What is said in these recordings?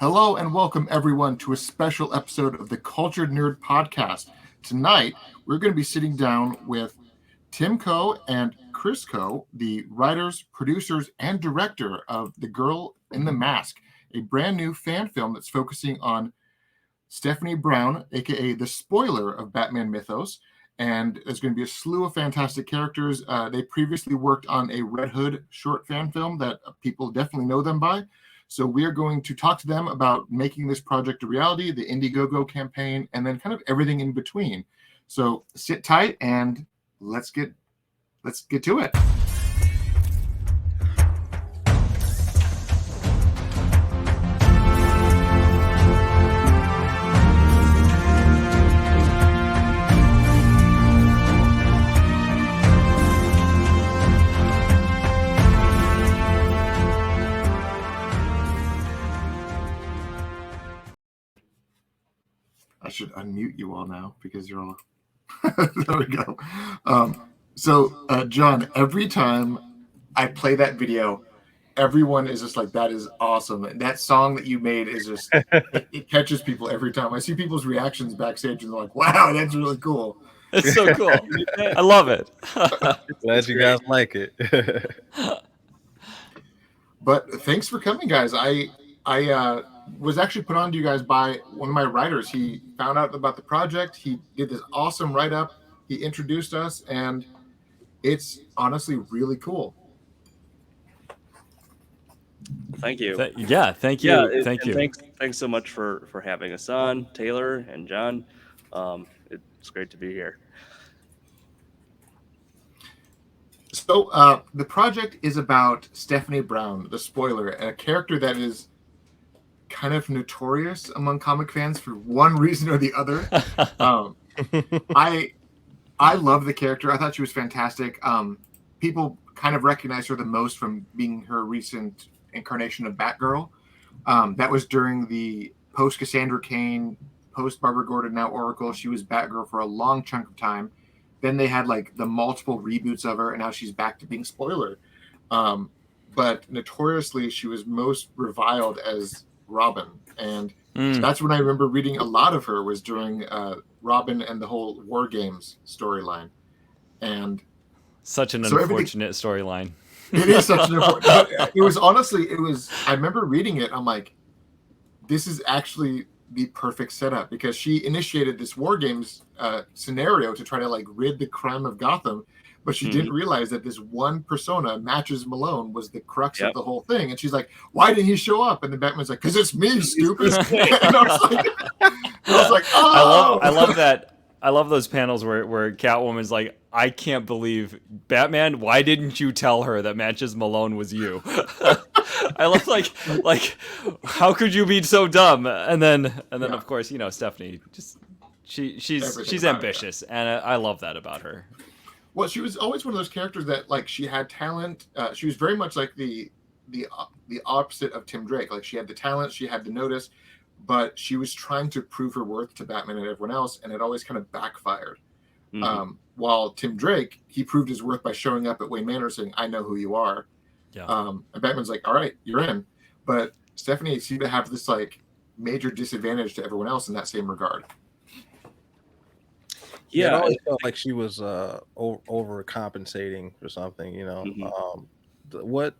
Hello and welcome everyone to a special episode of the Cultured Nerd Podcast. Tonight, we're going to be sitting down with Tim Coe and Chris Coe, the writers, producers, and director of The Girl in the Mask, a brand new fan film that's focusing on Stephanie Brown, aka the spoiler of Batman mythos. And there's going to be a slew of fantastic characters. They previously worked on a Red Hood short fan film that people definitely know them by. So we are going to talk to them about making this project a reality, the Indiegogo campaign, and then kind of everything in between. So sit tight and let's get to it. I should unmute you all now because you're all there we go. John, every time I play that video, everyone is just like, that is awesome. And that song that you made is just, it catches people every time. I see people's reactions backstage and they're like, wow, that's really cool. It's so cool. I love it. Glad you guys like it. But thanks for coming, guys. I was actually put on to you guys by one of my writers. He found out about the project. He did this awesome write-up. He introduced us, and it's honestly really cool. Thank you. Thank you. Thank you. Thanks so much for having us on, Taylor and John. It's great to be here. So the project is about Stephanie Brown, the spoiler, a character that is kind of notorious among comic fans for one reason or the other. I love the character. I thought she was fantastic. People kind of recognize her the most from being her recent incarnation of Batgirl. That was during the post Cassandra Cain, post Barbara Gordon, now Oracle. She was Batgirl for a long chunk of time. Then they had like the multiple reboots of her, and now she's back to being spoiler. But notoriously, she was most reviled as Robin, and that's when I remember reading a lot of her was during Robin and the whole War Games storyline. And such an unfortunate storyline. It is such an unfortunate. It was honestly, I remember reading it. I'm like, this is actually the perfect setup because she initiated this War Games scenario to try to like rid the crime of Gotham. But she didn't realize that this one persona, Matches Malone, was the crux of the whole thing. And she's like, why didn't he show up? And the Batman's like, because it's me, stupid. And I was like, oh. I love that. I love those panels where Catwoman's like, I can't believe, Batman, why didn't you tell her that Matches Malone was you? I love like how could you be so dumb? And then of course, Stephanie just she's ambitious, and I love that about her. Well, she was always one of those characters that, like, she had talent. She was very much like the opposite of Tim Drake. Like, she had the talent, she had the notice, but she was trying to prove her worth to Batman and everyone else, and it always kind of backfired. While Tim Drake, he proved his worth by showing up at Wayne Manor saying, I know who you are. Yeah. And Batman's like, all right, you're in. But Stephanie seemed to have this, like, major disadvantage to everyone else in that same regard. Yeah, it always felt like she was overcompensating for something, What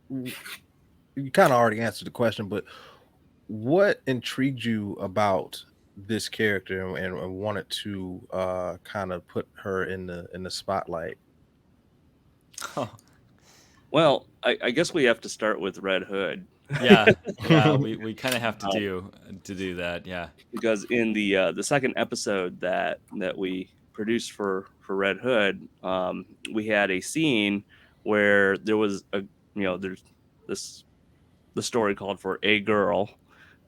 you kind of already answered the question, but what intrigued you about this character and wanted to kind of put her in the spotlight? Well, I guess we have to start with Red Hood. Yeah, we kind of have to do that, yeah. Because in the second episode that we produced for Red Hood, we had a scene where there was there's the story called for a girl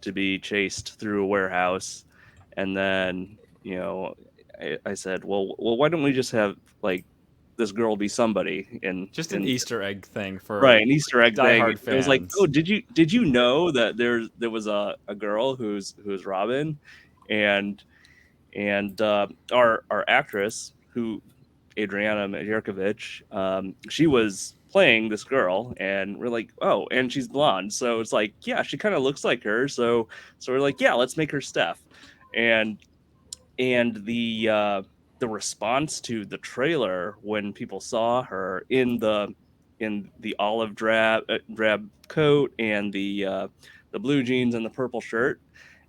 to be chased through a warehouse, and then I said, well, why don't we just have like this girl be somebody, and just an Easter egg thing for an Easter egg thing. Fans. It was like, oh, did you know that there was a girl who's Robin, and our actress, who Adriana Majerkovic, she was playing this girl, and we're like, oh, and she's blonde, so it's like, yeah, she kind of looks like her, so we're like, yeah, let's make her Steph. And the response to the trailer when people saw her in the olive drab coat and the blue jeans and the purple shirt,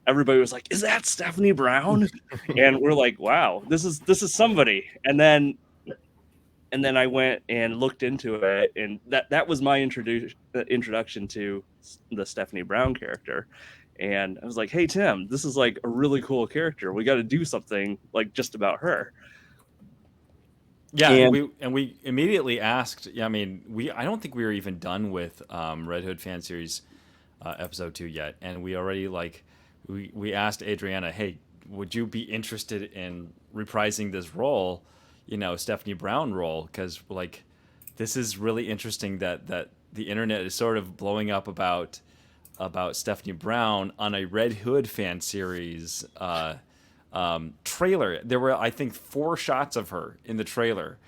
everybody was like, is that Stephanie Brown? And we're like, wow, this is somebody. And then I went and looked into it, and that was my introduction to the Stephanie Brown character. And I was like, hey Tim, this is like a really cool character, we got to do something like just about her. Yeah, And we immediately asked. Yeah, I mean, I don't think we were even done with Red Hood fan series episode 2 yet, and we already like we asked Adriana, hey, would you be interested in reprising this role, Stephanie Brown role? Because like this is really interesting that the internet is sort of blowing up about Stephanie Brown on a Red Hood fan series trailer. There were, I think, 4 shots of her in the trailer,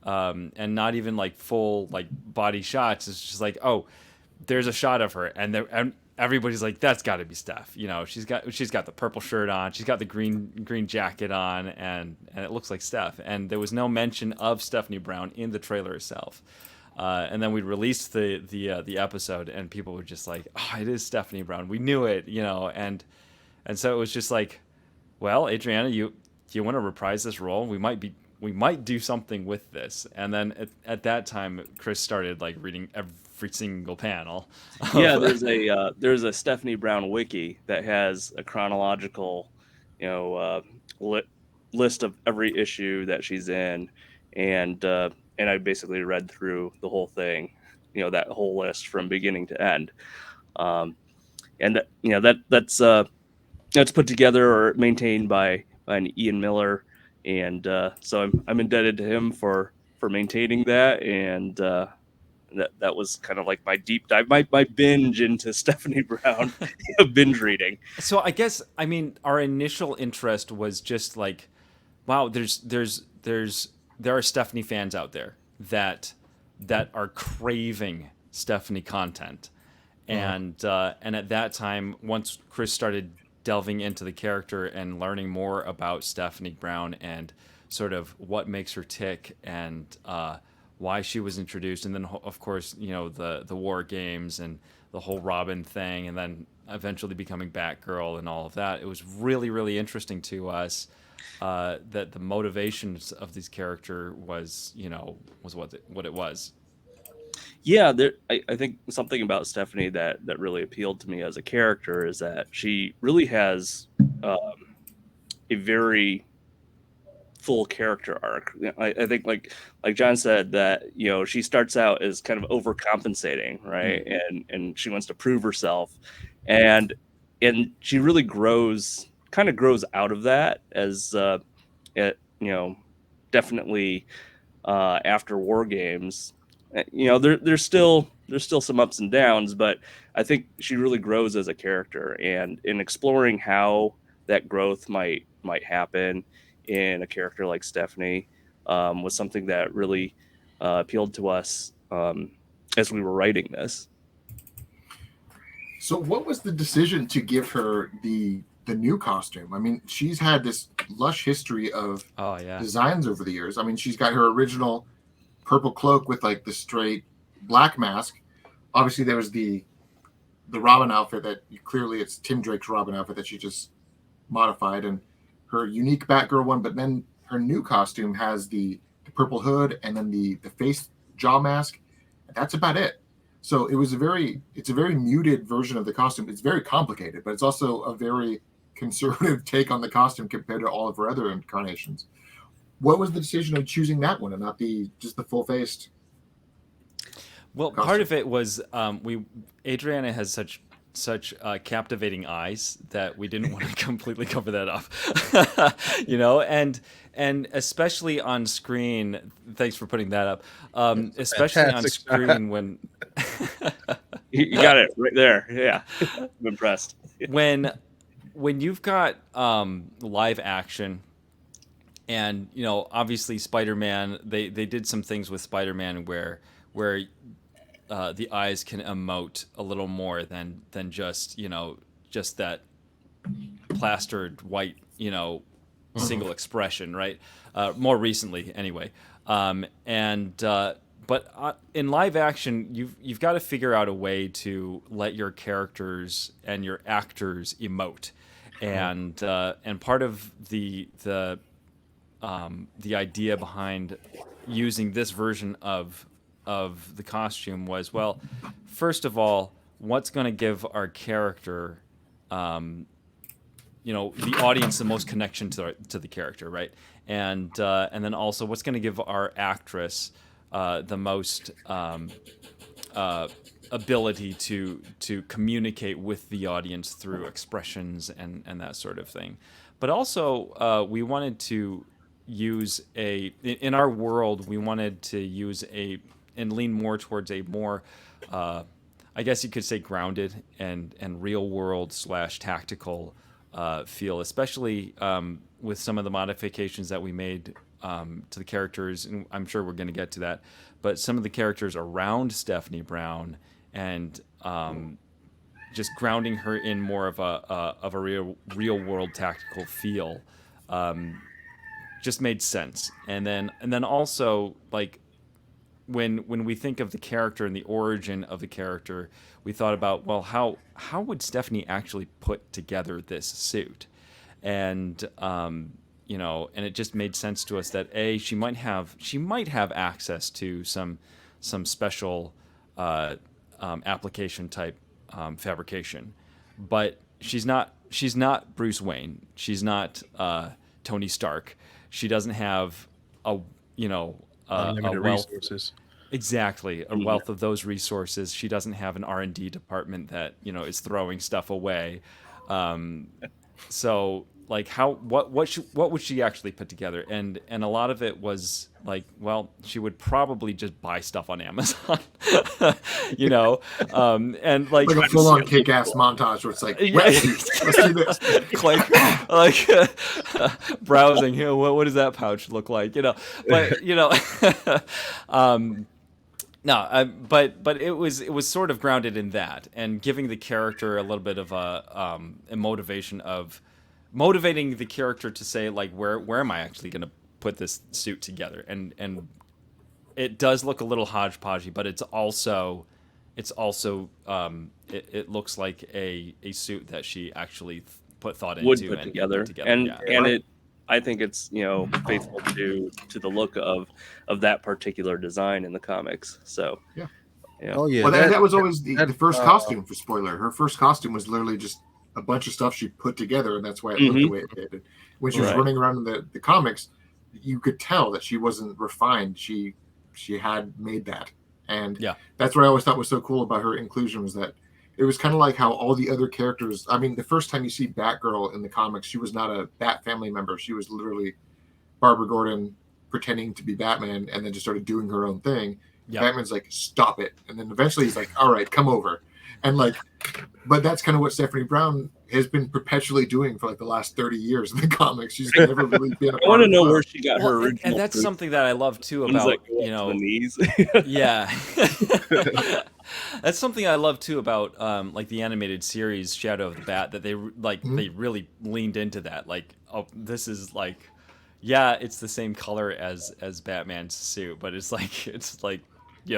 and not even like full like body shots. It's just like, oh, there's a shot of her, and everybody's like, that's got to be Steph. She's got the purple shirt on, she's got the green jacket on, and it looks like Steph. And there was no mention of Stephanie Brown in the trailer itself. And then we released the episode, and people were just like, "Oh, it is Stephanie Brown. We knew it," and so it was just like, "Well, Adriana, do you want to reprise this role? We might do something with this." And then at that time, Chris started like reading every single panel. yeah, there's a Stephanie Brown wiki that has a chronological, you know, list of every issue that she's in, and I basically read through the whole thing, that whole list from beginning to end. Um, and that's put together or maintained by an Ian Miller, and so I'm indebted to him for maintaining that, and that was kind of like my deep dive, my binge into Stephanie Brown, binge reading. So I guess, I mean, our initial interest was just like, wow, there are Stephanie fans out there that are craving Stephanie content. And at that time, once Chris started delving into the character and learning more about Stephanie Brown and sort of what makes her tick, and why she was introduced, and then of course the war games and the whole Robin thing, and then eventually becoming Batgirl and all of that, it was really, really interesting to us that the motivations of this character was what it was. Yeah, I think something about Stephanie that really appealed to me as a character is that she really has a very full character arc. I think like John said, that she starts out as kind of overcompensating, right? And she wants to prove herself, and she really grows out of that as definitely after War Games. There's still some ups and downs, but I think she really grows as a character, and in exploring how that growth might happen in a character like Stephanie was something that really appealed to us as we were writing this. So what was the decision to give her the new costume? I mean, she's had this lush history of designs over the years. I mean, she's got her original purple cloak with like the straight black mask. Obviously, there was the Robin outfit that clearly it's Tim Drake's Robin outfit that she just modified, and her unique Batgirl one. But then her new costume has the purple hood and then the face jaw mask. And that's about it. So it's a very muted version of the costume. It's very complicated, but it's also a very conservative take on the costume compared to all of her other incarnations. What was the decision of choosing that one and not just the full faced? Well, costume? Part of it was Adriana has such captivating eyes that we didn't want to completely cover that up, and especially on screen. Thanks for putting that up. Especially fantastic. On screen when you got it right there. Yeah, I'm impressed. When you've got live action, and obviously Spider-Man, they did some things with Spider-Man where where the eyes can emote a little more than just just that plastered white single expression, right? More recently, anyway. And but in live action, you've got to figure out a way to let your characters and your actors emote, and part of the idea behind using this version of the costume was, well, first of all, what's going to give our character the audience the most connection to the character, right? And then also what's going to give our actress the most ability to communicate with the audience through expressions and that sort of thing. But also we wanted to use in our world, we wanted to use and lean more towards a more I guess you could say grounded and real world / tactical feel, especially with some of the modifications that we made to the characters. And I'm sure we're going to get to that, but some of the characters around Stephanie Brown and just grounding her in more of a real world tactical feel just made sense. And then also, like, when we think of the character and the origin of the character, we thought about, well, how would Stephanie actually put together this suit? And and it just made sense to us that she might have access to some special application type fabrication, but she's not Bruce Wayne. She's not Tony Stark. She doesn't have a a Unlimited wealth. resources. Exactly, a wealth of those resources. She doesn't have an R&D department that is throwing stuff away. Um, so, like, what would she actually put together? And a lot of it was like, well, she would probably just buy stuff on Amazon, you know, and like Like a full on kick ass montage where it's like, yeah, wet suits, let's do this. like browsing. What does that pouch look like? But um, no, but it was sort of grounded in that, and giving the character a little bit of a motivation of motivating the character to say, like, where am I actually going to put this suit together? And it does look a little hodgepodgey, but it looks like a suit that she actually put thought Would into put and together, put together. and Yeah. and it, I think it's faithful to the look of that particular design in the comics. So Yeah. yeah. Oh yeah, Well, that was always the that first costume for spoiler. Her first costume was literally just a bunch of stuff she put together, and that's why it looked the way it did. And when she was Right. running around in the comics, you could tell that she wasn't refined. She had made that, and Yeah. that's what I always thought was so cool about her inclusion was that it was kind of like how all the other characters. I mean, the first time you see Batgirl in the comics, she was not a Bat family member. She was literally Barbara Gordon pretending to be Batman, and then just started doing her own thing. Yeah. Batman's like, stop it. And then eventually he's like, all right, come over. And like, but that's kind of what Stephanie Brown has been perpetually doing for like the last 30 years in the comics. She's never really been a I part want to of know the where she got her Well, and original. that's suit. something that I love too Ones about, that go up to the knees. yeah. That's something I love too about like the animated series Shadow of the Bat, that they they really leaned into that. Like, oh, this is like, yeah, it's the same color as Batman's suit, but it's like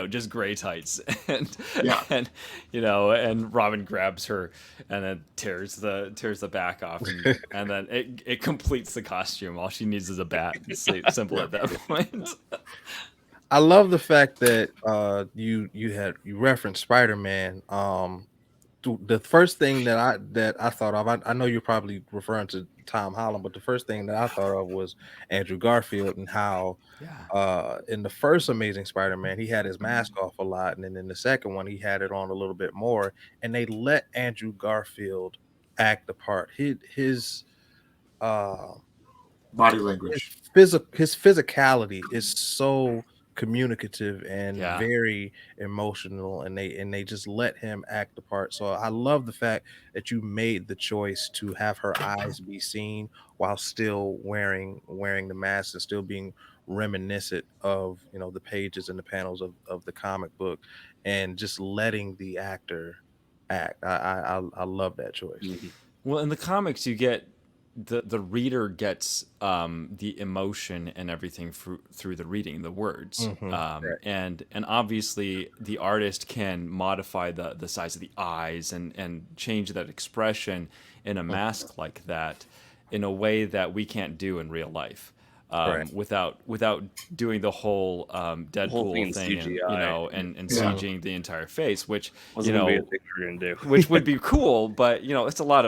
just gray tights, and Yeah. and Robin grabs her and then tears the back off, and then it completes the costume. All she needs is a bat. It's simple at that point. I love the fact that you referenced Spider-Man. The first thing that I thought of, I know you're probably referring to Tom Holland, but the first thing that I thought of was Andrew Garfield, and how Yeah. in the first Amazing Spider-Man he had his mask off a lot, and then in the second one he had it on a little bit more, and they let Andrew Garfield act the part. His uh body his language. his physicality is so communicative and Yeah. very emotional, and they just let him act the part. So I love the fact that you made the choice to have her eyes be seen while still wearing the mask and still being reminiscent of, you know, the pages and the panels of the comic book, and just letting the actor act. I love that choice. Mhm. Well, in the comics, you get the reader gets the emotion and everything through the reading, the words, Right. and obviously the artist can modify the size of the eyes and change that expression in a mask like that in a way that we can't do in real life. Right. Without doing the whole The whole thing Deadpool in thing, and CGI. and Yeah. CGing the entire face, which Wasn't gonna be a thing we're gonna do. which would be cool, but that's a lot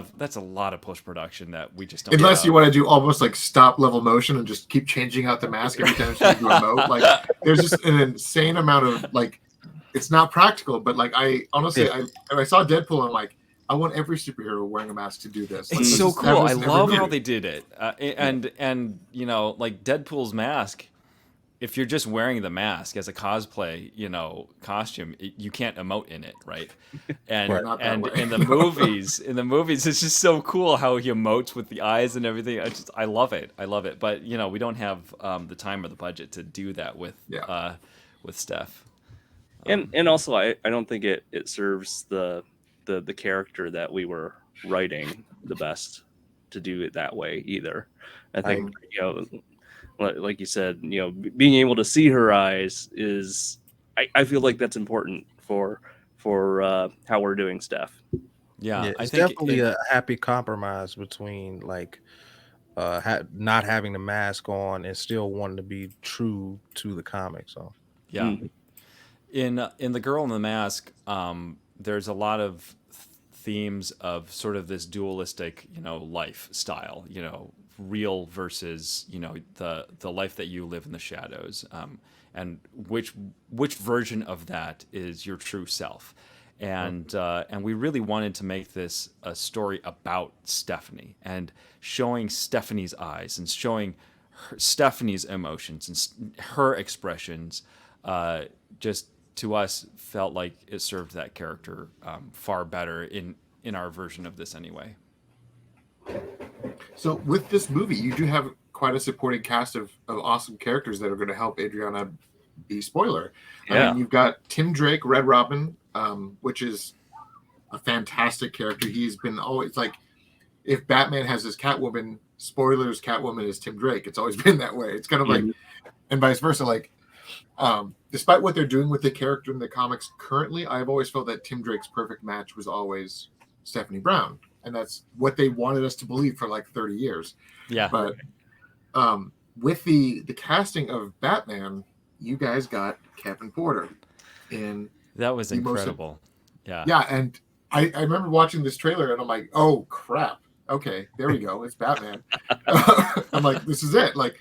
of post production that we just don't Unless have. you want to do almost like stop level motion and just keep changing out the mask every time you do a emote. Like there's just an insane amount of like it's not practical, but like I honestly Yeah. I saw Deadpool, I'm like, I want every superhero wearing a mask to do this. Like, It's let's so just have cool. this I in every love how movie. they did it, and like Deadpool's mask. If you're just wearing the mask as a cosplay, costume, you can't emote in it, right? And Right. Not that and way. in the movies, it's just so cool how he emotes with the eyes and everything. I love it. I love it. But we don't have the time or the budget to do that with Yeah. Steph. And also I don't think it serves the character that we were writing the best to do it that way either. I think like you said, being able to see her eyes is I feel like that's important for how we're doing stuff. Yeah, Yeah, I it's think definitely a happy compromise between like not having the mask on and still wanting to be true to the comic. So yeah. Mhm. In the Girl in the Mask, there's a lot of themes of sort of this dualistic, lifestyle, real versus, the life that you live in the shadows, and which version of that is your true self. And we really wanted to make this a story about Stephanie and showing Stephanie's eyes and showing Stephanie's emotions and her expressions. Just to us felt like it served that character far better in our version of this anyway. So with this movie, you do have quite a supporting cast of awesome characters that are going to help Adriana be spoiler. I Yeah. mean, you've got Tim Drake, Red Robin, which is a fantastic character. He's been always like, if Batman has his Catwoman, spoilers, Catwoman is Tim Drake. It's always been that way. It's kind of like, Mhm. and vice versa. Like, despite what they're doing with the character in the comics currently, I've always felt that Tim Drake's perfect match was always Stephanie Brown. And that's what they wanted us to believe for like 30 years. Yeah. But with the casting of Batman, you guys got Kevin Porter in That was the most incredible. Yeah. yeah, and I remember watching this trailer and I'm like, oh crap. Okay, there we go. It's Batman. I'm like, this is it. Like,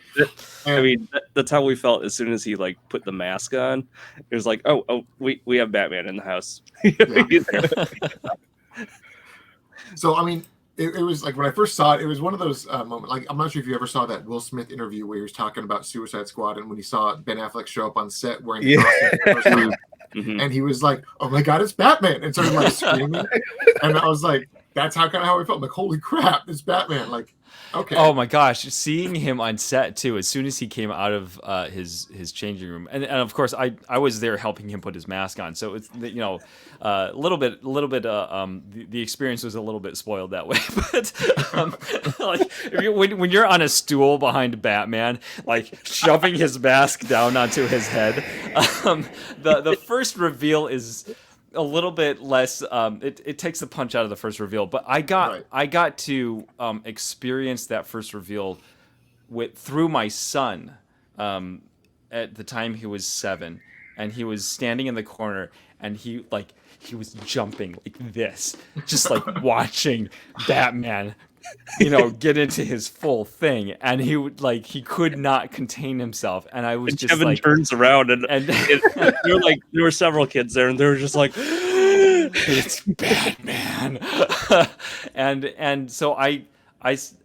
I mean, that's how we felt as soon as he like put the mask on. It was like, oh, we have Batman in the house. so I mean, it was like when I first saw it, it was one of those moments. Like, I'm not sure if you ever saw that Will Smith interview where he was talking about Suicide Squad, and when he saw Ben Affleck show up on set wearing the costume for the first time, Mhm. and he was like, "Oh my god, it's Batman!" and started like screaming, and I was like, "That's how I felt." I'm like, "Holy crap, it's Batman!" Like, okay, Oh my gosh, seeing him on set too, as soon as he came out of his changing room, and of course I was there helping him put his mask on, so it's a little bit the experience was a little bit spoiled that way, but like when you're on a stool behind Batman, like shoving his mask down onto his head, the first reveal is a little bit less it takes the punch out of the first reveal, but I got to experience that first reveal through my son at the time he was 7, and he was standing in the corner, and he was jumping like this, just like watching Batman get into his full thing, and he could not contain himself, and I was And just Kevin like, turns around and and there were several kids there, and they were just like, it's Batman. and so I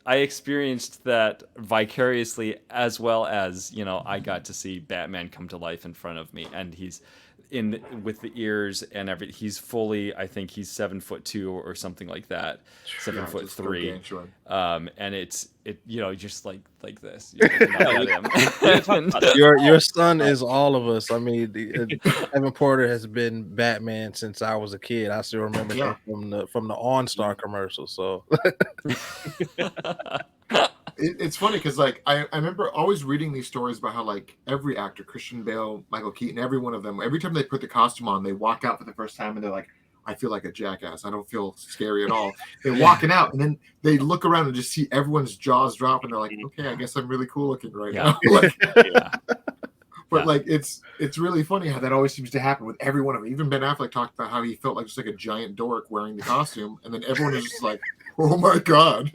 experienced that vicariously, as well as I got to see Batman come to life in front of me, and with the ears and everything. He's fully, I think he's 7'2" or something like that, Yeah, just 7'3". gargantuan. And just like this. You're looking up at him. And- Your son is all of us. I mean, Evan Porter has been Batman since I was a kid. I still remember Yeah. him from the OnStar commercial. So It's funny because like I remember always reading these stories about how like every actor, Christian Bale, Michael Keaton, every one of them, every time they put the costume on, they walk out for the first time and they're like, I feel like a jackass. I don't feel scary at all. They're walking out and then they look around and just see everyone's jaws drop and they're like, okay, I guess I'm really cool looking right now. Like, yeah. but like it's really funny how that always seems to happen with every one of them. Even Ben Affleck talked about how he felt like just like a giant dork wearing the costume, and then everyone is just like, oh my god.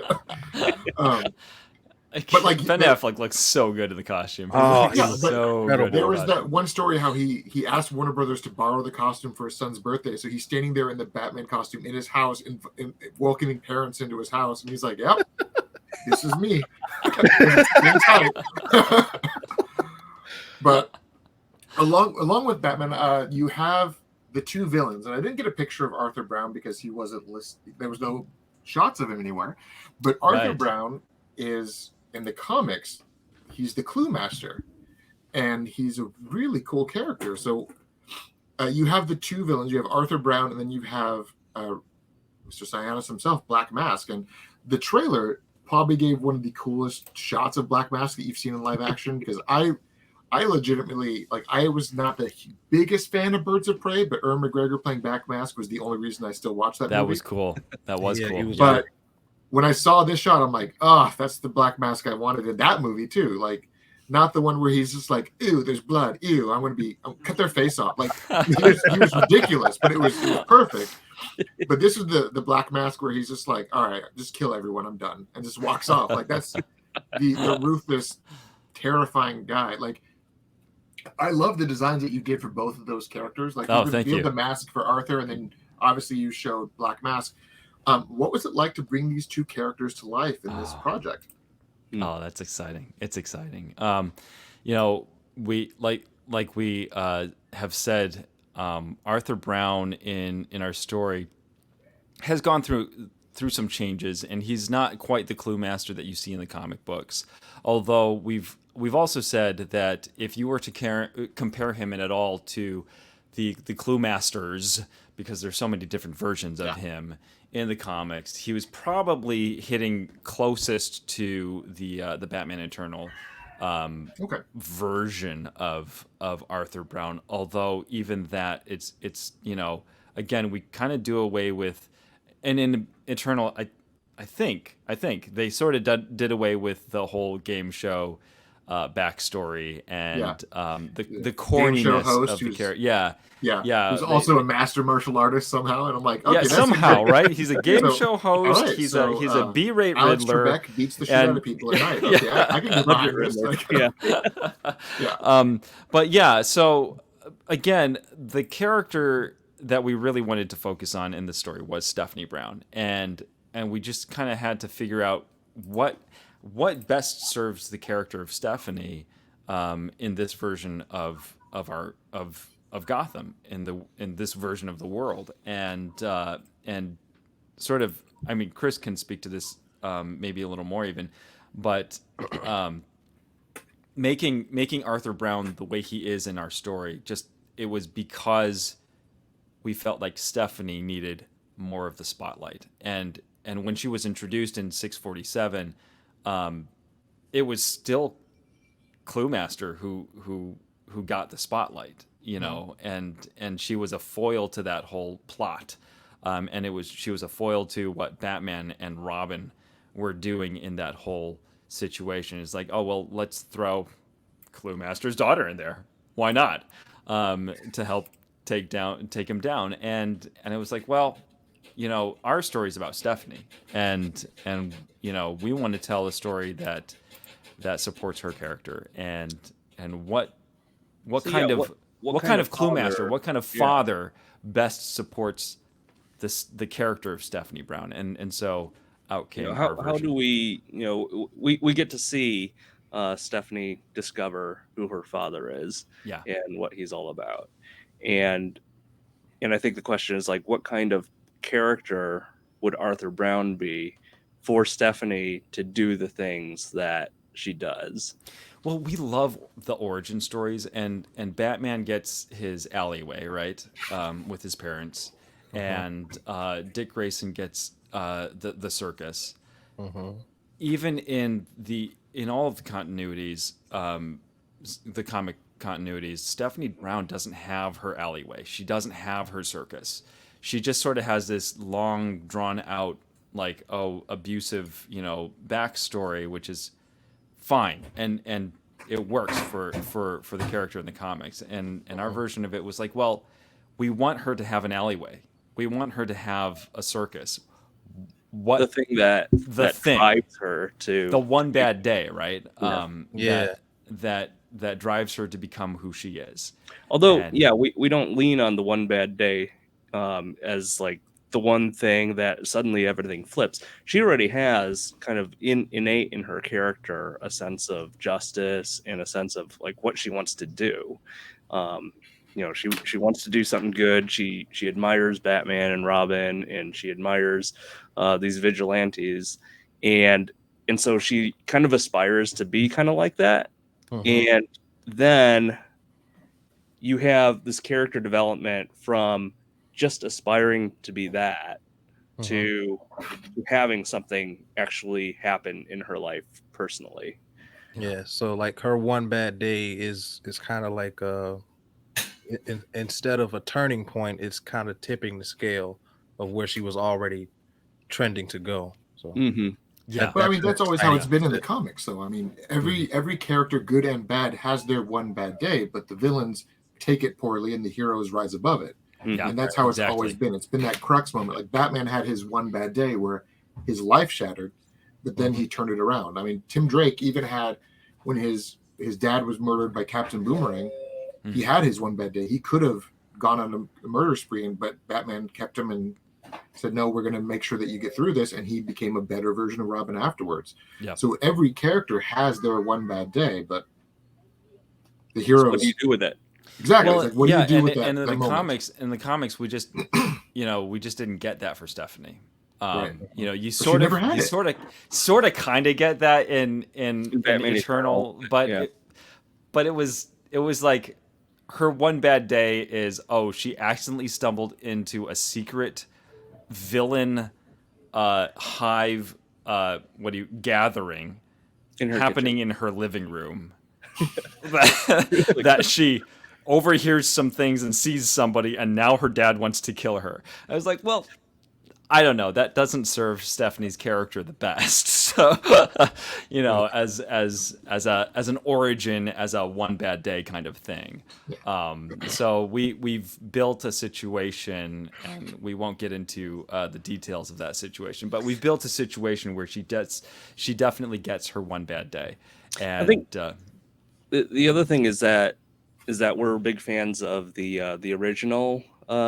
But like Ben the- Affleck looks so good in the costume. He Oh, looks yeah, but so incredible. good. in There the was costume. that one story how he asked Warner Brothers to borrow the costume for his son's birthday. So he's standing there in the Batman costume in his house and welcoming parents into his house. And he's like, yep, this is me. It's tight. But along with Batman, you have the two villains. And I didn't get a picture of Arthur Brown because he wasn't listed. There was no shots of him anywhere. But Arthur Right. Brown is, in the comics, he's the Clue Master. And he's a really cool character. So you have the two villains. You have Arthur Brown, and then you have Mr. Cyanus himself, Black Mask. And the trailer probably gave one of the coolest shots of Black Mask that you've seen in live action, because I legitimately, like, I was not the biggest fan of Birds of Prey, but Ewan McGregor playing Black Mask was the only reason I still watched that That movie. was cool. That was Yeah, cool. he was But when I saw this shot, I'm like, oh, that's the Black Mask I wanted in that movie too. Like, not the one where he's just like, ew, there's blood, ew, I'll cut their face off. Like, he was ridiculous, but it was perfect. But this is the Black Mask where he's just like, all right, just kill everyone, I'm done, and just walks off. Like, that's the ruthless, terrifying guy. Like, I love the designs that you did for both of those characters. Like, Oh, you thank revealed you. the mask for Arthur, and then obviously you showed Black Mask. What was it like to bring these two characters to life in this project? Oh, that's exciting. It's exciting. We we have said, Arthur Brown in our story has gone through some changes, and he's not quite the Clue Master that you see in the comic books. Although we've also said that if you were to compare him at all to the Clue Masters, because there's so many different versions of him in the comics, he was probably hitting closest to the Batman Eternal version of Arthur Brown. Although even that, it's again, we kind of do away with, and in Eternal, I think they sort of did away with the whole game show backstory and the corniness of the character. Yeah. Who's also a master martial artist somehow, and I'm like, okay, that's somehow, right? He's a game show host. right, he's a B-rate Alex Riddler. Trebek beats the shit out of people at night. Okay, I can get behind this. Like, But yeah, so again, the character that we really wanted to focus on in the story was Stephanie Brown, and we just kind of had to figure out what best serves the character of Stephanie in this version of Gotham, in this version of the world, and sort of, I mean, Chris can speak to this maybe a little more even, but making Arthur Brown the way he is in our story, just, it was because we felt like Stephanie needed more of the spotlight, and when she was introduced in 647, it was still Clue Master who got the spotlight, and she was a foil to that whole plot, and she was a foil to what Batman and Robin were doing in that whole situation. It's like, oh well, let's throw Clue Master's daughter in there. Why not? To help take him down, and it was like, well, our story is about Stephanie, and we want to tell a story that supports her character, and what kind of Clue Master, what kind of father best supports the character of Stephanie Brown, and so out came our version. How do we we get to see Stephanie discover who her father is, and what he's all about, and I think the question is like, what kind of character would Arthur Brown be for Stephanie to do the things that she does? Well, we love the origin stories, and Batman gets his alleyway right with his parents, and Dick Grayson gets the circus. Mm-hmm. Even in all of the continuities, the comic continuities, Stephanie Brown doesn't have her alleyway. She doesn't have her circus. She just sort of has this long, drawn out, like, abusive, backstory, which is fine, and it works for the character in the comics. And our version of it was like, well, we want her to have an alleyway. We want her to have a circus. What The thing that thing drives her to the one bad day, right? Yeah. That drives her to become who she is. Although, And- yeah, we don't lean on the one bad day as like the one thing that suddenly everything flips. She already has kind of innate in her character a sense of justice and a sense of like what she wants to do. She wants to do something good. She admires Batman and Robin, and she admires these vigilantes, and so she kind of aspires to be kind of like that. Mhm. And then you have this character development from just aspiring to be that to having something actually happen in her life personally. Yeah, so like her one bad day is kind of like instead of a turning point, it's kind of tipping the scale of where she was already trending to go. So Mm-hmm. yeah, But I mean, her that's always how it's been in the exciting comics, though. I mean, every character, good and bad, has their one bad day, but the villains take it poorly and the heroes rise above it. yeah, And that's how it's exactly. always been. It's been that crux moment. Like Batman had his one bad day where his life shattered, but then he turned it around. I mean, Tim Drake even had when his dad was murdered by Captain Boomerang, he had his one bad day. He could have gone on a murder spree, but Batman kept him and said, no, we're going to make sure that you get through this. And he became a better version of Robin afterwards. Yeah. So every character has their one bad day, but the So heroes. what do you do with it? Exactly. Well, It's like, what yeah, do you do with that? and in that the moment? comics, we just, we just didn't get that for Stephanie. Right. You she sort of, never had it. sort of, kind of get that in Batman Eternal, Eternal, but yeah. it was like her one bad day is she accidentally stumbled into a secret villain hive gathering In her happening in her living room that she overhears some things and sees somebody, and now her dad wants to kill her. I was like, well, I don't know. That doesn't serve Stephanie's character the best. So, as an origin, as a one bad day kind of thing. So we've built a situation, and we won't get into the details of that situation, but we've built a situation where she definitely gets her one bad day. And I think the other thing is that we're big fans of the original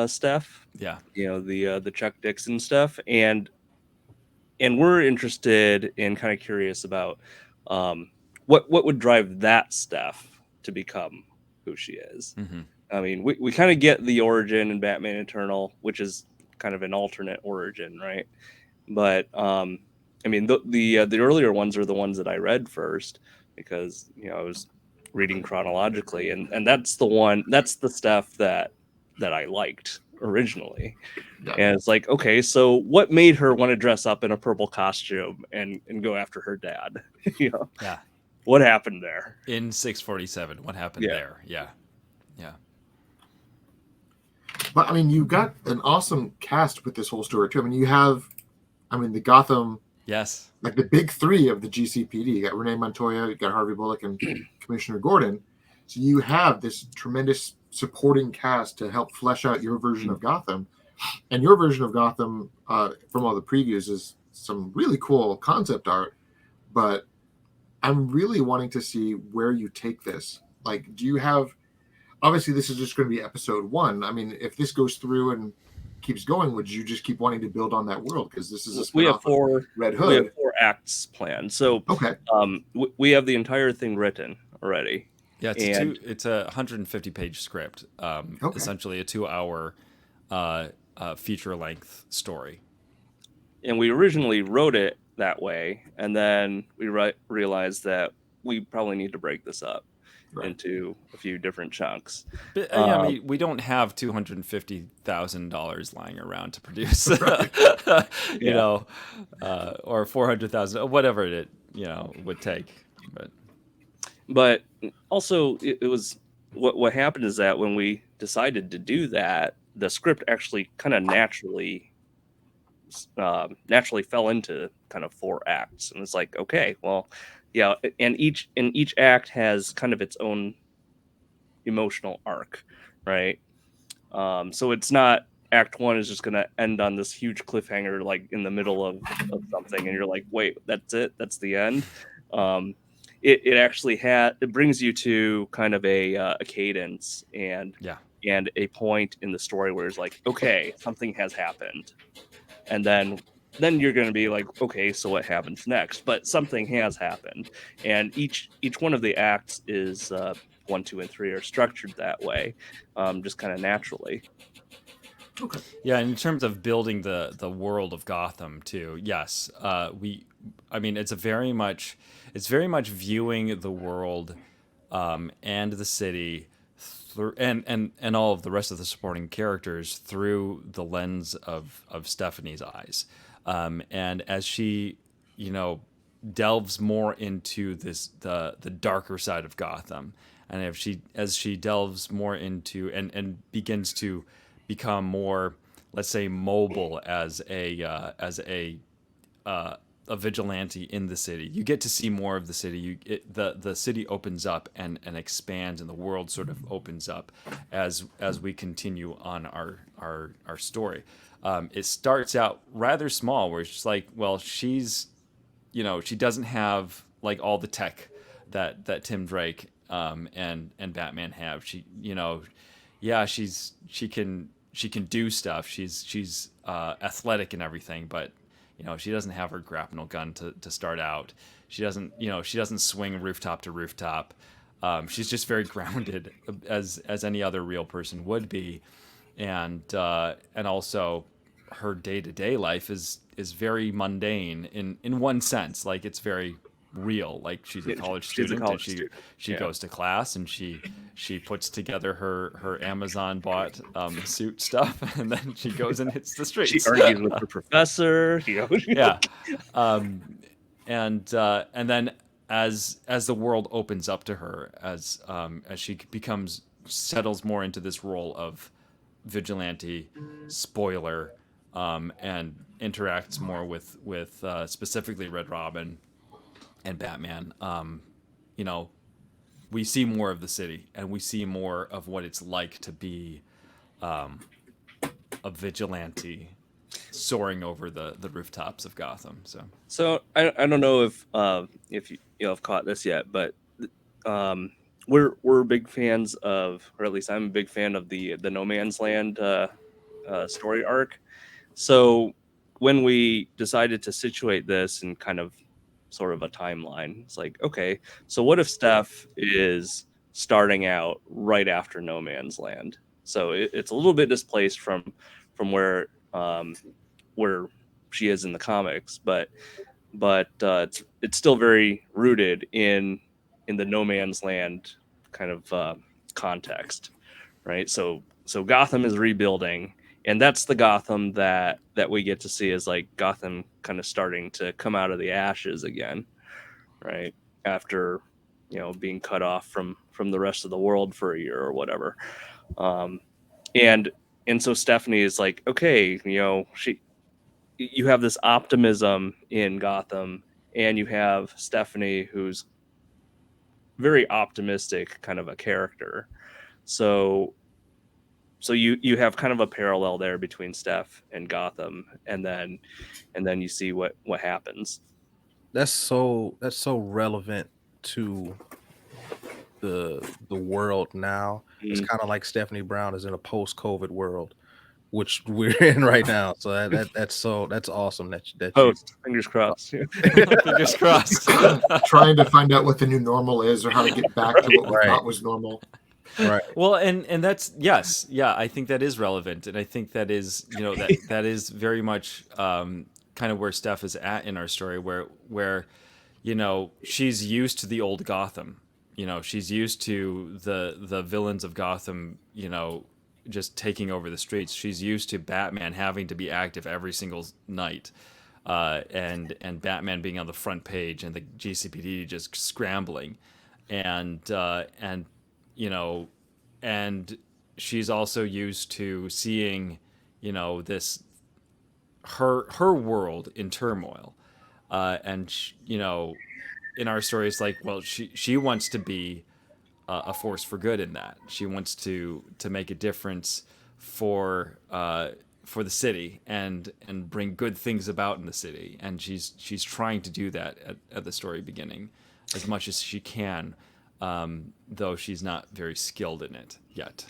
Steph. yeah, The Chuck Dixon stuff, and we're interested and kind of curious about what would drive that Steph to become who she is. mm-hmm. I mean, we kind of get the origin in Batman Eternal, which is kind of an alternate origin, right? But I mean, the earlier ones are the ones that I read first because I was reading chronologically, and that's the stuff that I liked originally. Yeah. And it's like, okay, so what made her want to dress up in a purple costume and go after her dad? Yeah. What happened there? In 647, what happened Yeah. there? Yeah. But I mean, you got an awesome cast with this whole story too. I mean, you have, the Gotham, Yes. like the big three of the GCPD. You got Renee Montoya, you got Harvey Bullock, and Commissioner Gordon. So you have this tremendous supporting cast to help flesh out your version of Gotham. And your version of Gotham, from all the previews, is some really cool concept art. But I'm really wanting to see where you take this. Like, do you have? Obviously, this is just going to be episode 1. I mean, if this goes through and keeps going, would you just keep wanting to build on that world? Because this is a We have spin-off of Red we have Hood. 4 acts planned. So Okay. we have the entire thing written already. Yeah, And it's a 150 page script, Okay. essentially a 2 hour feature length story. we originally wrote it that way, and then we realized that we probably need to break this up Right. into a few different chunks. But yeah, I Um, mean, we don't have $250,000 lying around to produce, Right. you yeah, know, or 400,000, whatever it would take. But but also it was what happened is that when we decided to do that, the script actually kind of naturally fell into kind of 4 acts, and it's like, okay, well, yeah, and each act has kind of its own emotional arc, right? So it's not act one is just going to end on this huge cliffhanger, like in the middle of something, and you're like, wait, that's it, that's the end. um, it actually it brings you to kind of a cadence yeah, and a point in the story where it's like, okay, something has happened, and then you're going to be like, okay, so what happens next? But something has happened, and each one of the acts is 1, 2, and 3 are structured that way, just kind of naturally. Okay. yeah. In terms of building the world of Gotham too, yes, I mean, it's very much viewing the world and the city through and all of the rest of the supporting characters through the lens of Stephanie's eyes, and as she, you know, delves more into the darker side of Gotham, and if she as she delves more into and begins to become more, let's say, mobile as a vigilante in the city. You get to see more of the city. The city opens up and expands, and the world sort of opens up as we continue on our story. It starts out rather small, where it's just like, well, she doesn't have like all the tech that Tim Drake and Batman have. Yeah, she can do stuff. She's athletic and everything, but she doesn't have her grapnel gun to start out. She doesn't swing rooftop to rooftop. She's just very grounded, as any other real person would be, and also her day to day life is very mundane in one sense. Like, it's very real. Like, she's a college She's a student, and college she student. she Yeah. goes to class, and she puts together her Amazon bought suit stuff, and then she goes and hits the She streets. argues with her professor. Yeah, and then as the world opens up to her, as she becomes settles more into this role of vigilante, spoiler, and interacts more with specifically Red Robin and Batman. You know, we see more of the city, and we see more of what it's like to be a vigilante soaring over the rooftops of Gotham. So So I don't know if you have caught this yet, but um, we're big fans of, or at least I'm a big fan of the No Man's Land story arc. So when we decided to situate this in kind of sort of a timeline, it's like, okay, so what if Steph is starting out right after No Man's Land? So it's a little bit displaced from where she is in the comics, but it's still very rooted in the No Man's Land kind of context, right? So Gotham is rebuilding, and that's the Gotham that we get to see, is like Gotham kind of starting to come out of the ashes again, right? After being cut off from the rest of the world for a year or whatever. Um, and and so Stephanie is like, okay, you have this optimism in Gotham, and you have Stephanie, who's very optimistic kind of a character. So you have kind of a parallel there between Steph and Gotham, and then you see what happens. That's so relevant to the world now. It's Mm, kind of like Stephanie Brown is in a post-COVID world. which we're in right now. So that's awesome that you Post, fingers crossed. Fingers crossed. Trying to find out what the new normal is or how to get back to what we Right. thought was normal. right. Well, and that's yes, yeah. I think that is relevant, and I think that is that is very much kind of where Steph is at in our story, where she's used to the old Gotham. She's used to the villains of Gotham. Just taking over the streets. She's used to Batman having to be active every single night, and Batman being on the front page and the GCPD just scrambling, and and she's also used to seeing this her world in turmoil, and in our story it's like, well, she wants to be a force for good in that. She wants to make a difference for the city and bring good things about in the city, and she's trying to do that at the story beginning as much as she can, though she's not very skilled in it yet.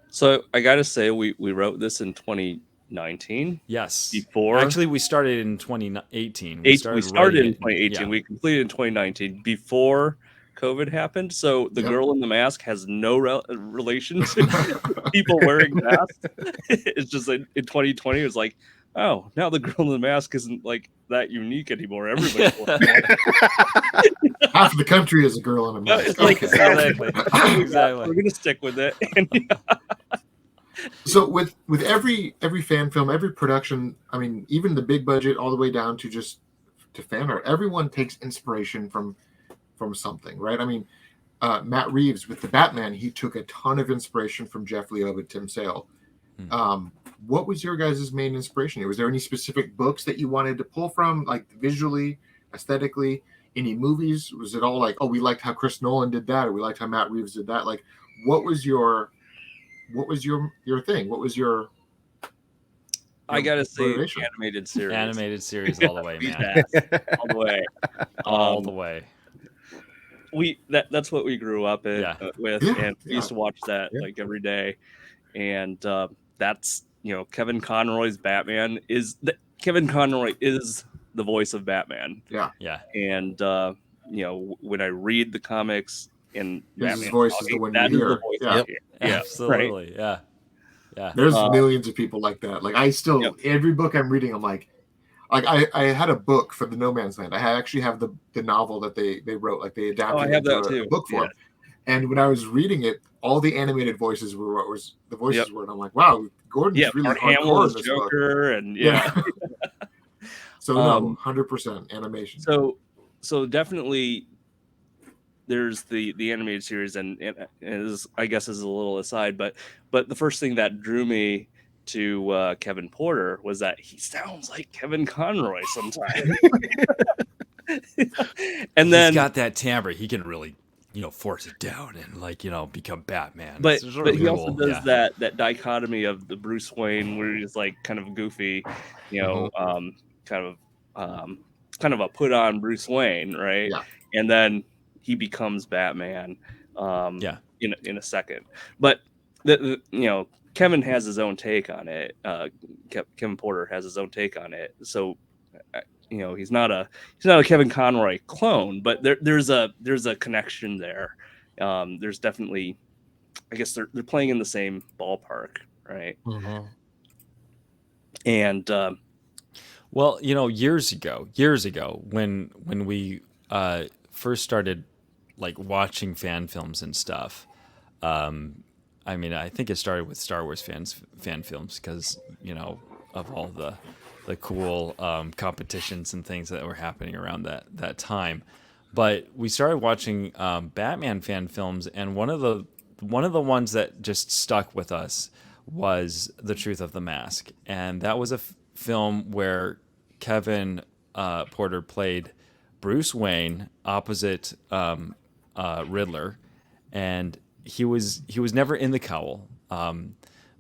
So I gotta say, we wrote this in 2019. Yes. Before Actually, we started in 2018. we started writing in it 2018. yeah. We completed in 2019 before COVID happened. So the Yep. girl in the mask has no relation to people wearing masks. It's just in 2020, it was like, oh, now the girl in the mask isn't like that unique anymore. Everybody's wearing masks. Half of the country is a girl in a mask. It's like, Okay. Exactly. We're gonna stick with it. So with every fan film, every production, I mean, even the big budget, all the way down to just to fan art, everyone takes inspiration from something, right? I mean, Matt Reeves with the Batman, he took a ton of inspiration from Jeff Loeb and Tim Sale. What was your guys' main inspiration? Was there any specific books that you wanted to pull from, like visually, aesthetically? Any movies? Was it all like, oh, we liked how Chris Nolan did that, or we liked how Matt Reeves did that? Like, what was your thing? What was your I gotta say, motivation? animated series. Animated series all the way, man. Yes, all the way. All the way. That's what we grew up with, Yeah, and we used to watch that like every day. And that's Kevin Conroy's Batman Kevin Conroy is the voice of Batman. Yeah. And when I read the comics and His voice is the one you that is hear. the voice Yeah. I hear. Yeah, Absolutely. right? Yeah. There's millions of people like that. Like I still, every book I'm reading, I'm like I had a book for the No Man's Land. I actually have the novel that they wrote, like they adapted I have into that too. a book form. And when I was reading it, all the animated voices were what was the voices were, and I'm like, wow, Gordon's really Mark hardcore Hamill in is this Joker, book. and So no, 100% animation. So definitely there's the animated series, and is, I guess, is a little aside, but the first thing that drew me to Kevin Porter was that he sounds like Kevin Conroy sometimes. And then he's got that timbre. He can really force it down and become Batman. But really he cool. also does that dichotomy of the Bruce Wayne where he's like kind of goofy, kind of a put on Bruce Wayne, right? Yeah. And then he becomes Batman in a second. But Kevin has his own take on it. Kevin Porter has his own take on it. So he's not a Kevin Conroy clone, but there's a connection there. There's definitely, I guess they're playing in the same ballpark, right? Mm-hmm. And well, years ago, when we first started like watching fan films and stuff, I mean, I think it started with Star Wars fan films because of all the cool competitions and things that were happening around that time. But we started watching Batman fan films, and one of the ones that just stuck with us was The Truth of the Mask, and that was a film where Kevin Porter played Bruce Wayne opposite Riddler, and he was never in the cowl.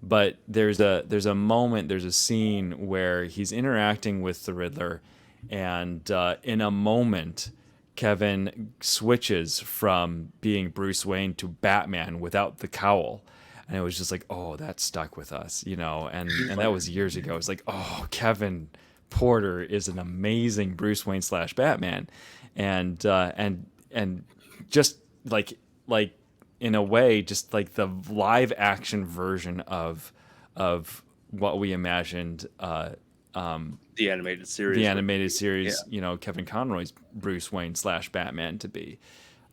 But there's a moment, there's a scene where he's interacting with the Riddler, and in a moment, Kevin switches from being Bruce Wayne to Batman without the cowl, and it was just like, oh, that stuck with us, and that was years ago. It's like, oh, Kevin Porter is an amazing Bruce Wayne / Batman, and just like in a way, just like the live action version of what we imagined. The animated series. The animated series, Kevin Conroy's Bruce Wayne / Batman to be,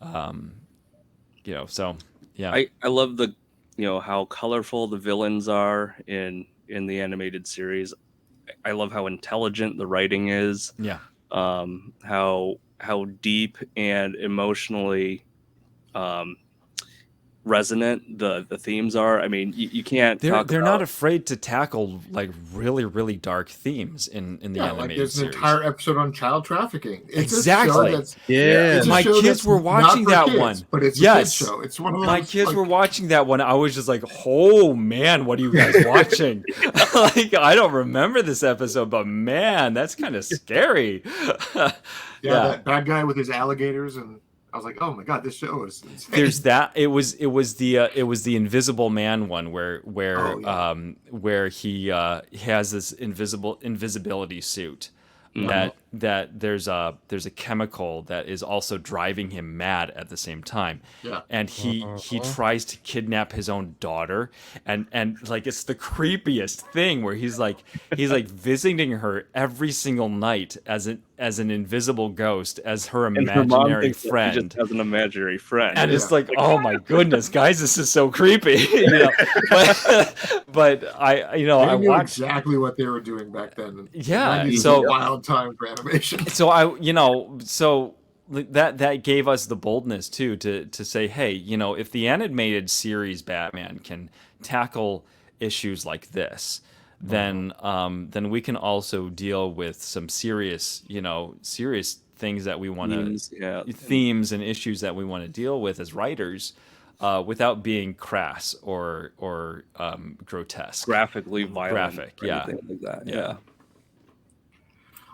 so yeah. I love the, how colorful the villains are in the animated series. I love how intelligent the writing is. Yeah. How deep and emotionally resonant the themes are. I mean, you can't. They're not afraid to tackle like really, really dark themes in the animated like there's series. an entire episode on child trafficking. It's exactly. A show it's a my show kids were watching that kids, one. But it's yes. a kid show. It's one of those, my kids were watching that one. I was just like, oh man, what are you guys watching? Like, I don't remember this episode, but man, that's kind of scary. That bad guy with his alligators, and I was like, oh my god, this show is insane. There's that. It was the Invisible Man one where he has this invisibility suit. That there's a chemical that is also driving him mad at the same time. Yeah. And he tries to kidnap his own daughter, and like it's the creepiest thing where he's like visiting her every single night as an invisible ghost, as her imaginary friend. He just has an imaginary friend. And it's like, oh my goodness, guys, this is so creepy. But I knew watched exactly what they were doing back then. Yeah, so wild time for animation. So that gave us the boldness too to say, hey, if the animated series Batman can tackle issues like this, then we can also deal with some serious things that we want to themes and issues that we want to deal with as writers. Without being crass or grotesque, graphically violent, anything like that. Yeah.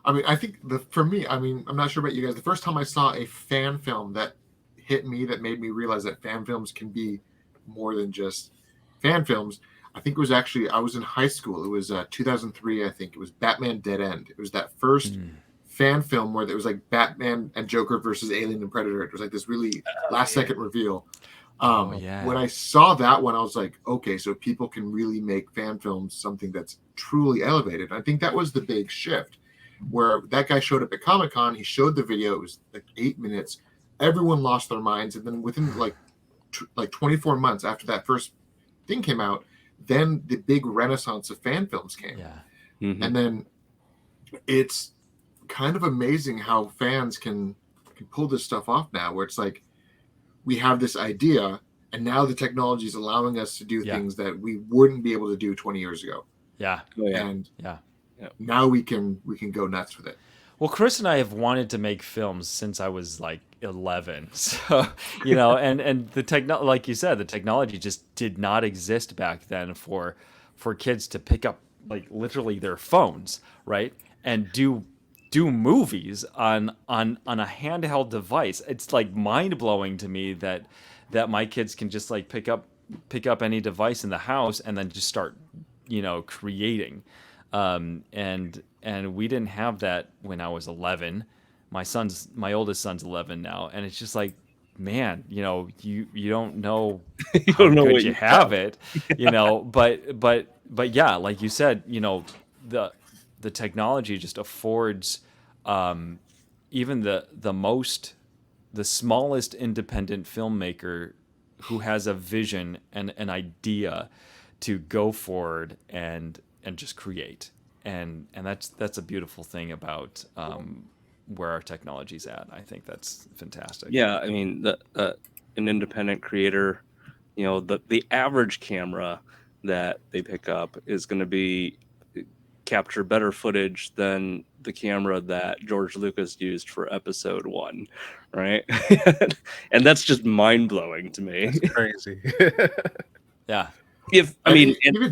I mean, I think for me, I'm not sure about you guys. The first time I saw a fan film that hit me, that made me realize that fan films can be more than just fan films, I think it was actually, I was in high school. It was 2003, I think. It was Batman Dead End. It was that first fan film where there was like Batman and Joker versus Alien and Predator. It was like this really second reveal. When I saw that one, I was like, okay, so people can really make fan films something that's truly elevated. I think that was the big shift, where that guy showed up at Comic-Con. He showed the video. It was like 8 minutes. Everyone lost their minds. And then within like 24 months after that first thing came out, then the big renaissance of fan films came. Yeah. Mm-hmm. And then it's kind of amazing how fans can pull this stuff off now, where it's like, we have this idea, and now the technology is allowing us to do things that we wouldn't be able to do 20 years ago. Yeah. And now we can go nuts with it. Well, Chris and I have wanted to make films since I was like 11. So, and the like you said, the technology just did not exist back then for kids to pick up like literally their phones, right? And do movies on a handheld device. It's like mind blowing to me that my kids can just like pick up any device in the house and then just start, creating. And we didn't have that when I was 11. My oldest son's 11 now, and it's just like, man, you don't know you how don't know good what you have it, but yeah, like you said, the technology just affords even the smallest independent filmmaker who has a vision and an idea to go forward and just create. And that's a beautiful thing about where our technology's at. I think that's fantastic. Yeah, I mean, an independent creator, the average camera that they pick up is going to capture better footage than the camera that George Lucas used for episode 1, right? And that's just mind blowing to me. That's crazy. Yeah. Even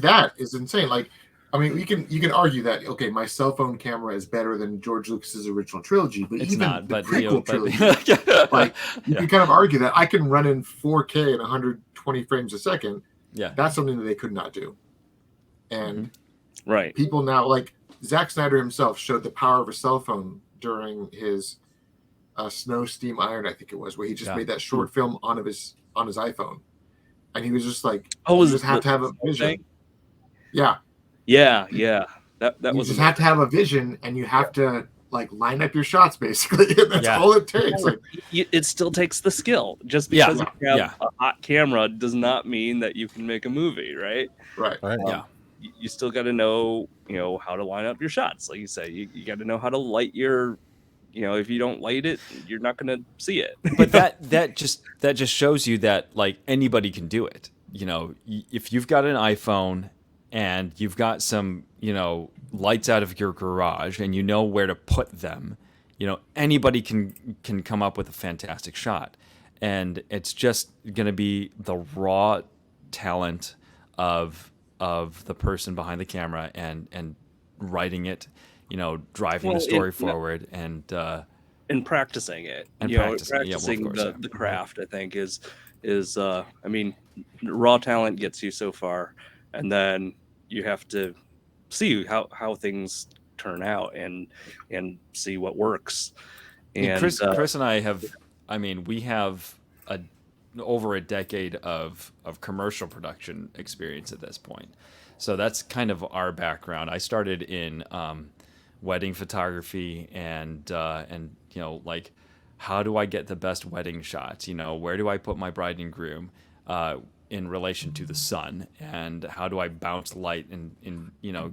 that is insane. Like, you can argue that, okay, my cell phone camera is better than George Lucas's original trilogy, but it's even not, the but prequel trilogy, like you can kind of argue that I can run in 4K at 120 frames a second, Yeah. That's something that they could not do. And Right. people now, like Zack Snyder himself, showed the power of a cell phone during his Snow Steam Iron, I think it was, where he just made that short film on his iPhone, and he was just like, Oh, you just have to have a vision. Yeah. Yeah. That You was just amazing. have to have a vision, and you have to like line up your shots basically. That's all it takes. Like, it still takes the skill. Just because you have a hot camera does not mean that you can make a movie, right? Right. You still got to know, how to line up your shots. Like you say, you got to know how to light your, if you don't light it, you're not going to see it. But that just shows you that like anybody can do it. If you've got an iPhone and you've got some, lights out of your garage and you know where to put them, anybody can come up with a fantastic shot. And it's just going to be the raw talent of the person behind the camera and writing it, driving the story forward and practicing it. Practicing the craft, I think is I mean, raw talent gets you so far, and then you have to see how things turn out and see what works. And Chris and I have, we have over a decade of commercial production experience at this point. So that's kind of our background. I started in wedding photography and like, how do I get the best wedding shots? Where do I put my bride and groom in relation to the sun, and how do I bounce light and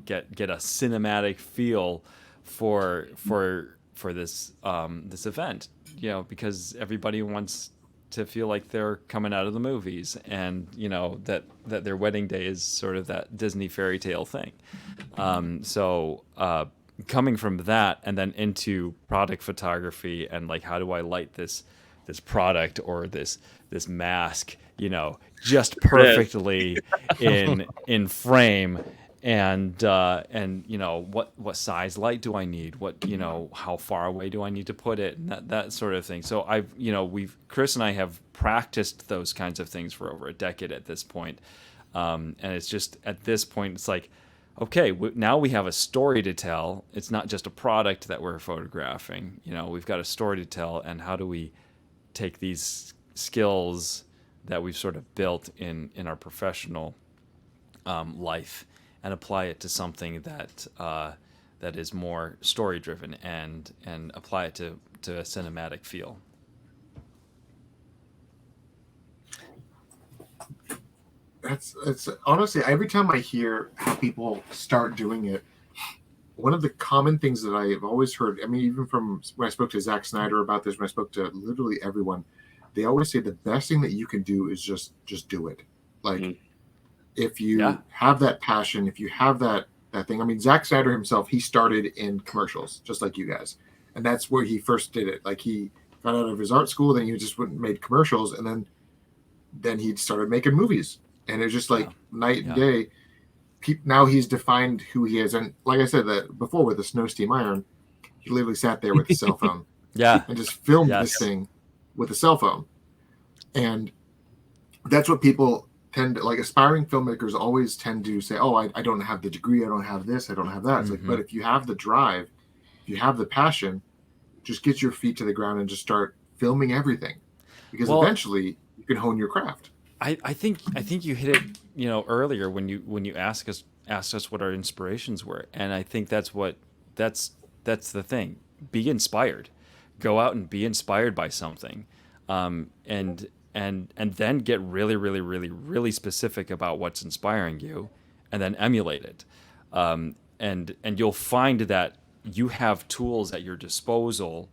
get a cinematic feel for this this event? Because everybody wants to feel like they're coming out of the movies, and that their wedding day is sort of that Disney fairy tale thing. So coming from that and then into product photography and like, how do I light this product or this mask, just perfectly in frame, and what size light do I need? What how far away do I need to put it? And that sort of thing. So Chris and I have practiced those kinds of things for over a decade at this point. And it's just at this point, it's like, okay, now we have a story to tell. It's not just a product that we're photographing. We've got a story to tell, and how do we take these skills that we've sort of built in our professional life and apply it to something that is more story driven and apply it to a cinematic feel. It's honestly, every time I hear how people start doing it, one of the common things that I have always heard, even from when I spoke to Zack Snyder about this, when I spoke to literally everyone, they always say the best thing that you can do is just do it. Like, if you have that passion, if you have that thing. Zack Snyder himself, he started in commercials, just like you guys. And that's where he first did it. Like, he got out of his art school, then he just went and made commercials, and then he started making movies. And it's just like night and day. Now he's defined who he is. And like I said that before with the Snow Steam Iron, he literally sat there with a cell phone. And just filmed this thing with a cell phone. And that's what people tend to, like, aspiring filmmakers always tend to say, oh, I don't have the degree, I don't have this, I don't have that. It's like, but if you have the drive, if you have the passion, just get your feet to the ground and just start filming everything. Because eventually you can hone your craft. I think you hit it, earlier when you asked us what our inspirations were, and I think that's the thing. Be inspired, go out and be inspired by something, and then get really, really, really, really specific about what's inspiring you, and then emulate it, and you'll find that you have tools at your disposal.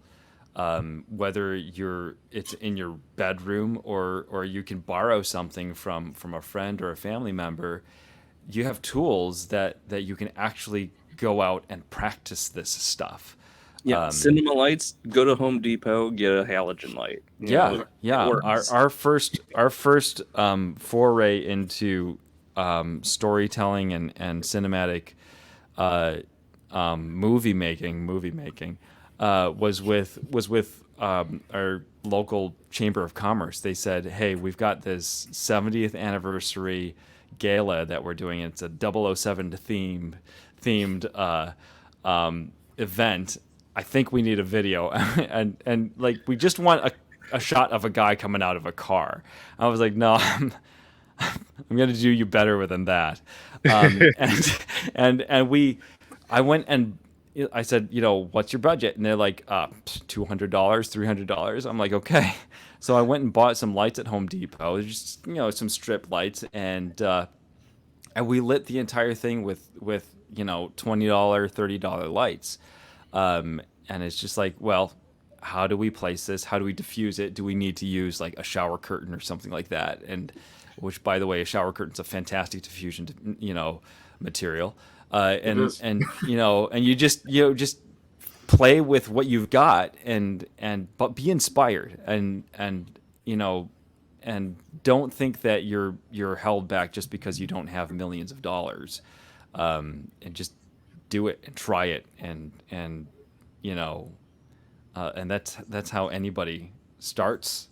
Whether it's in your bedroom or you can borrow something from a friend or a family member, you have tools that you can actually go out and practice this stuff. Cinema lights. Go to Home Depot, get a halogen light. Our first foray into storytelling and cinematic movie making was with our local chamber of commerce. They said, "Hey, we've got this 70th anniversary gala that we're doing. It's a 007 themed event. I think we need a video." and like we just want a shot of a guy coming out of a car. I was like, "No, I'm gonna do you better than that." I went and I said, "What's your budget?" And they're like, $200, $300. I'm like, okay. So I went and bought some lights at Home Depot, just some strip lights, and we lit the entire thing with $20, $30 lights. And it's just like, well, how do we place this? How do we diffuse it? Do we need to use like a shower curtain or something like that? And which, by the way, a shower curtain's a fantastic diffusion, material. And you just play with what you've got but be inspired and don't think that you're held back just because you don't have millions of dollars. And just do it and try it and that's how anybody starts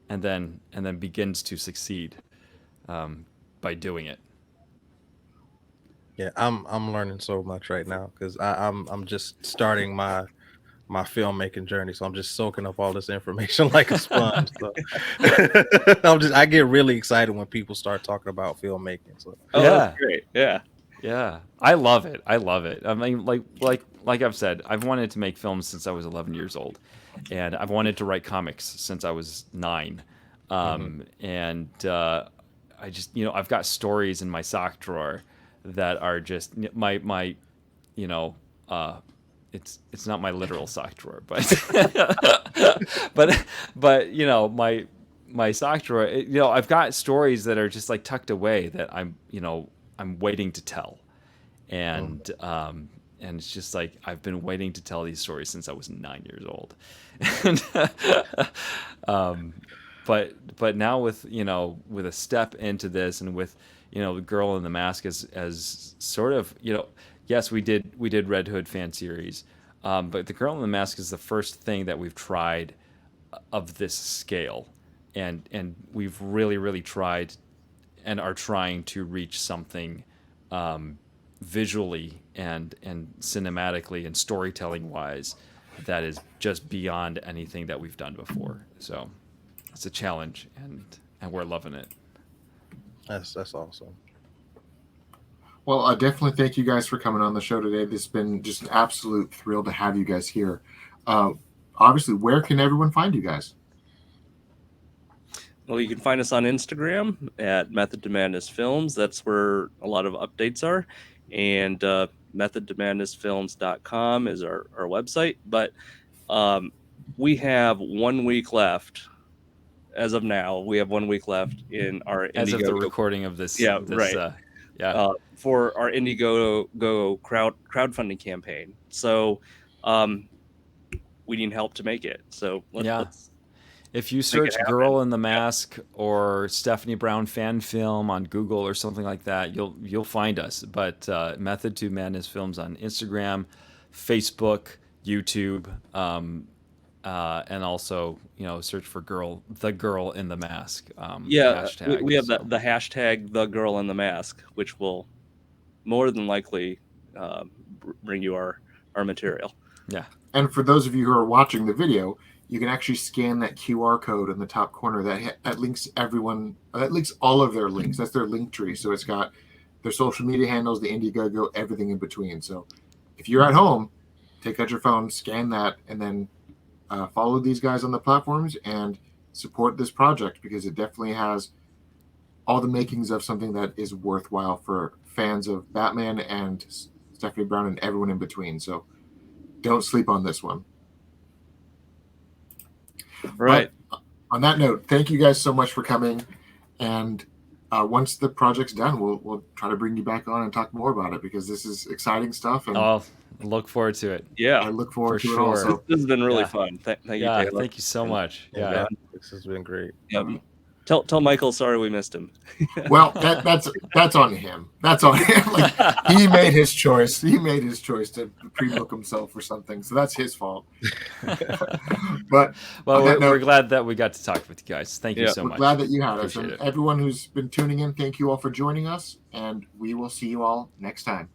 and then begins to succeed by doing it. Yeah, I'm learning so much right now because I'm just starting my filmmaking journey, so I'm just soaking up all this information like a sponge. So I get really excited when people start talking about filmmaking. So That's great. Yeah, I love it. I mean, like I've said, I've wanted to make films since I was 11 years old, and I've wanted to write comics since I was 9. And I just, I've got stories in my sock drawer that are just my it's not my literal sock drawer, but my sock drawer. I've got stories that are just like tucked away that I'm waiting to tell, and it's just like I've been waiting to tell these stories since I was 9 years old, and but now with with a step into this and with the Girl in the Mask as sort of yes, we did Red Hood fan series, but the Girl in the Mask is the first thing that we've tried of this scale, and we've really tried and are trying to reach something visually and cinematically and storytelling wise that is just beyond anything that we've done before. So it's a challenge, and we're loving it. That's awesome. Well, I definitely thank you guys for coming on the show today. This has been just an absolute thrill to have you guys here. Obviously, where can everyone find you guys? Well, you can find us on Instagram at Method to Madness Films. That's where a lot of updates are. And methodtomadnessfilms.com is our website. But we have 1 week left. As of now, we have 1 week left in our As of the recording of this. Right. For our Indiegogo crowdfunding campaign. So we need help to make it. So let's if you search Girl in the Mask or Stephanie Brown fan film on Google or something like that, you'll find us. But Method to Madness Films on Instagram, Facebook, YouTube, and also search for the Girl in the Mask. Hashtag, we have the hashtag the Girl in the Mask, which will more than likely bring you our material. Yeah. And for those of you who are watching the video, you can actually scan that QR code in the top corner that links everyone. That links all of their links. That's their link tree. So it's got their social media handles, the Indiegogo, everything in between. So if you're at home, take out your phone, scan that, and then follow these guys on the platforms and support this project, because it definitely has all the makings of something that is worthwhile for fans of Batman and Stephanie Brown and everyone in between. So don't sleep on this one. Right. But on that note, thank you guys so much for coming. And once the project's done, we'll try to bring you back on and talk more about it, because this is exciting stuff. And I'll look forward to it. Yeah, I look forward for to sure. it also. This has been really fun. Thank you, Taylor. Thank you so much. Yeah, this has been great. Yep. Tell Michael sorry we missed him. Well, that's on him. That's on him. Like he made his choice. He made his choice to pre-book himself or something. So that's his fault. But Well, on that we're note, glad that we got to talk with you guys. Thank you Yeah. so we're much. glad that you had us. Appreciate And it. everyone who's been tuning in, thank you all for joining us. And we will see you all next time.